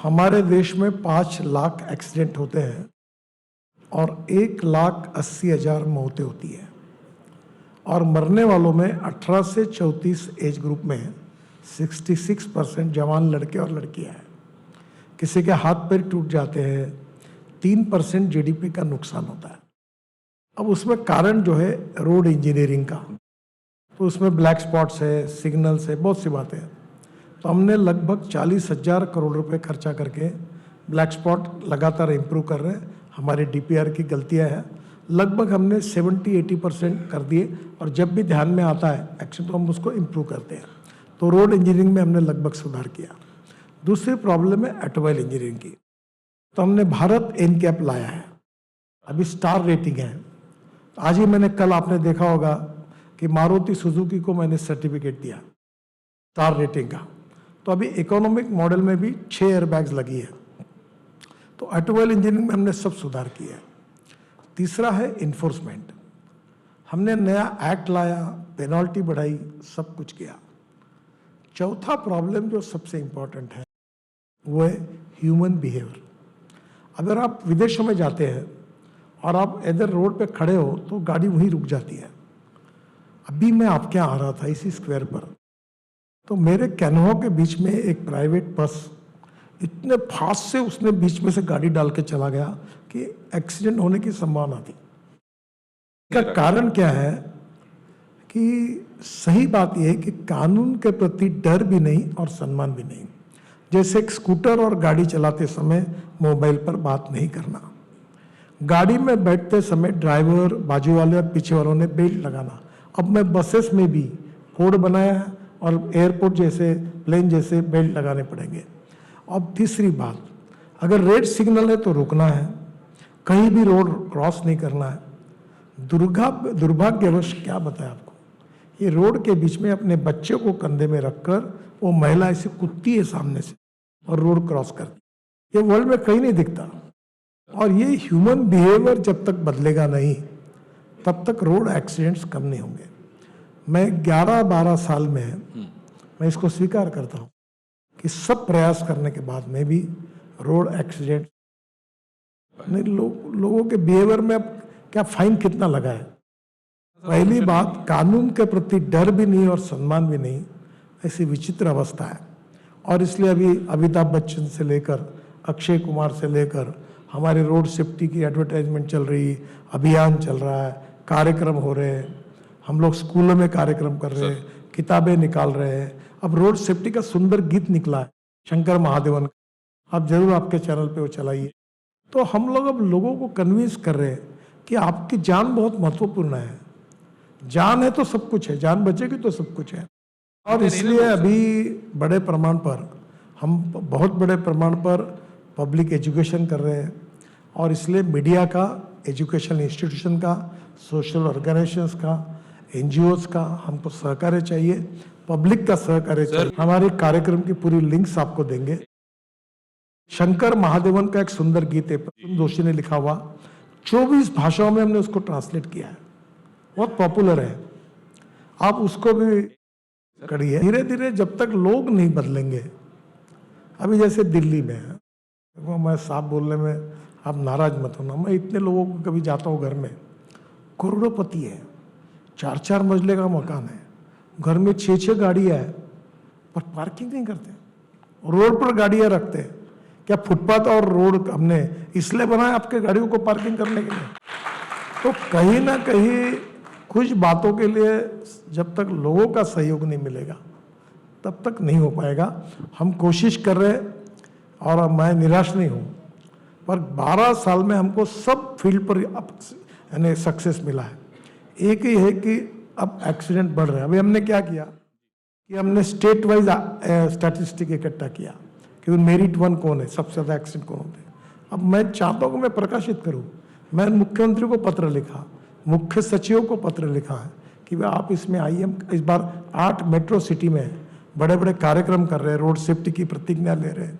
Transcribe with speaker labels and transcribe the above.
Speaker 1: हमारे देश में 5 लाख एक्सीडेंट होते हैं और 1,80,000 मौतें होती है और मरने वालों में 18 से 34 एज ग्रुप में 66% जवान लड़के और लड़कियां हैं। किसी के हाथ पैर टूट जाते हैं, 3% जीडीपी का नुकसान होता है। अब उसमें कारण जो है रोड इंजीनियरिंग का, तो उसमें ब्लैक स्पॉट्स है, सिग्नल्स है, बहुत सी बातें हैं। तो हमने लगभग 40,000 करोड़ रुपए खर्चा करके ब्लैक स्पॉट लगातार इम्प्रूव कर रहे हैं। हमारे डीपीआर की गलतियां हैं, लगभग हमने 70-80% कर दिए और जब भी ध्यान में आता है एक्शन तो हम उसको इम्प्रूव करते हैं। तो रोड इंजीनियरिंग में हमने लगभग सुधार किया। दूसरी प्रॉब्लम है ऑटोमोबाइल इंजीनियरिंग की, तो हमने भारत NCAP लाया है, अभी स्टार रेटिंग है। आज ही मैंने, कल आपने देखा होगा कि मारुति सुजुकी को मैंने सर्टिफिकेट दिया स्टार रेटिंग का। तो अभी इकोनॉमिक मॉडल में भी 6 एयरबैग्स लगी है। तो ऑटोमोबाइल इंजीनियरिंग में हमने सब सुधार किया है। तीसरा है इन्फोर्समेंट, हमने नया एक्ट लाया, पेनल्टी बढ़ाई, सब कुछ किया। चौथा प्रॉब्लम जो सबसे इंपॉर्टेंट है वो है ह्यूमन बिहेवियर। अगर आप विदेशों में जाते हैं और आप इधर रोड पे खड़े हो तो गाड़ी वहीं रुक जाती है। अभी मैं आपके यहाँ आ रहा था इसी स्क्वायर पर, तो मेरे कैनवा के बीच में एक प्राइवेट बस इतने फास्ट से उसने बीच में से गाड़ी डाल के चला गया कि एक्सीडेंट होने की संभावना थी। इसका कारण क्या है कि सही बात यह है कि कानून के प्रति डर भी नहीं और सम्मान भी नहीं। जैसे एक स्कूटर और गाड़ी चलाते समय मोबाइल पर बात नहीं करना, गाड़ी में बैठते समय ड्राइवर, बाजू वाले और पीछे वालों ने बेल्ट लगाना। अब मैं बसेस में भी कोड बनाया है और एयरपोर्ट जैसे, प्लेन जैसे बेल्ट लगाने पड़ेंगे। अब तीसरी बात, अगर रेड सिग्नल है तो रुकना है, कहीं भी रोड क्रॉस नहीं करना है। दुर्भाग्यवश क्या बताया आपको, ये रोड के बीच में अपने बच्चे को कंधे में रखकर वो महिला ऐसे कुत्ती है सामने से और रोड क्रॉस करती। ये वर्ल्ड में कहीं नहीं दिखता। और ये ह्यूमन बिहेवियर जब तक बदलेगा नहीं तब तक रोड एक्सीडेंट्स कम नहीं होंगे। मैं 11-12 साल में, मैं इसको स्वीकार करता हूँ कि सब प्रयास करने के बाद में भी रोड एक्सीडेंट नहीं, लोगों के बिहेवियर में अब क्या फाइन कितना लगा है। पहली बात, कानून के प्रति डर भी नहीं और सम्मान भी नहीं, ऐसी विचित्र अवस्था है। और इसलिए अभी अमिताभ बच्चन से लेकर अक्षय कुमार से लेकर हमारे रोड सेफ्टी की एडवर्टाइजमेंट चल रही, अभियान चल रहा है, कार्यक्रम हो रहे हैं, हम लोग स्कूलों में कार्यक्रम कर रहे हैं, किताबें निकाल रहे हैं। अब रोड सेफ्टी का सुंदर गीत निकला है शंकर महादेवन का, आप जरूर आपके चैनल पे वो चलाइए। तो हम लोग अब लोगों को कन्विंस कर रहे हैं कि आपकी जान बहुत महत्वपूर्ण है। जान है तो सब कुछ है, जान बचेगी तो सब कुछ है। और इसलिए अभी बड़े प्रमाण पर, हम बहुत बड़े प्रमाण पर पब्लिक एजुकेशन कर रहे हैं। और इसलिए मीडिया का, एजुकेशनल इंस्टीट्यूशन का, सोशल ऑर्गेनाइजेशंस का, NGOs का हमको सहकार्य चाहिए, पब्लिक का सहकार्य चाहिए। हमारे कार्यक्रम की पूरी लिंक्स आपको देंगे। शंकर महादेवन का एक सुंदर गीत है, प्रसून जोशी ने लिखा हुआ, 24 भाषाओं में हमने उसको ट्रांसलेट किया है, बहुत पॉपुलर है। आप उसको भी करिए। धीरे धीरे जब तक लोग नहीं बदलेंगे, अभी जैसे दिल्ली में है, मैं साफ बोलने में आप नाराज मत होना, मैं इतने लोगों को कभी जाता हूँ घर में, करोड़पति है, 4-4 मंजिले का मकान है, घर में 6-6 गाड़ियाँ है, पर पार्किंग नहीं करते, रोड पर गाड़ियाँ रखते हैं। क्या फुटपाथ और रोड हमने इसलिए बनाया आपके गाड़ियों को पार्किंग करने के लिए? तो कहीं ना कहीं कुछ बातों के लिए जब तक लोगों का सहयोग नहीं मिलेगा तब तक नहीं हो पाएगा। हम कोशिश कर रहे हैं और मैं निराश नहीं हूँ, पर 12 साल में हमको सब फील्ड पर यानी सक्सेस मिला है। एक ही है कि अब एक्सीडेंट बढ़ रहे हैं। अभी हमने क्या किया कि हमने स्टेट वाइज स्टैटिस्टिक इकट्ठा किया कि मेरिट 1 कौन है, सबसे ज़्यादा एक्सीडेंट कौन होते हैं। अब मैं चाहता हूँ कि मैं प्रकाशित करूँ। मैं मुख्यमंत्री को पत्र लिखा, मुख्य सचिवों को पत्र लिखा है कि भाई आप इसमें आइए। हम इस बार 8 मेट्रो सिटी में बड़े बड़े कार्यक्रम कर रहे हैं, रोड सेफ्टी की प्रतिज्ञा ले रहे हैं।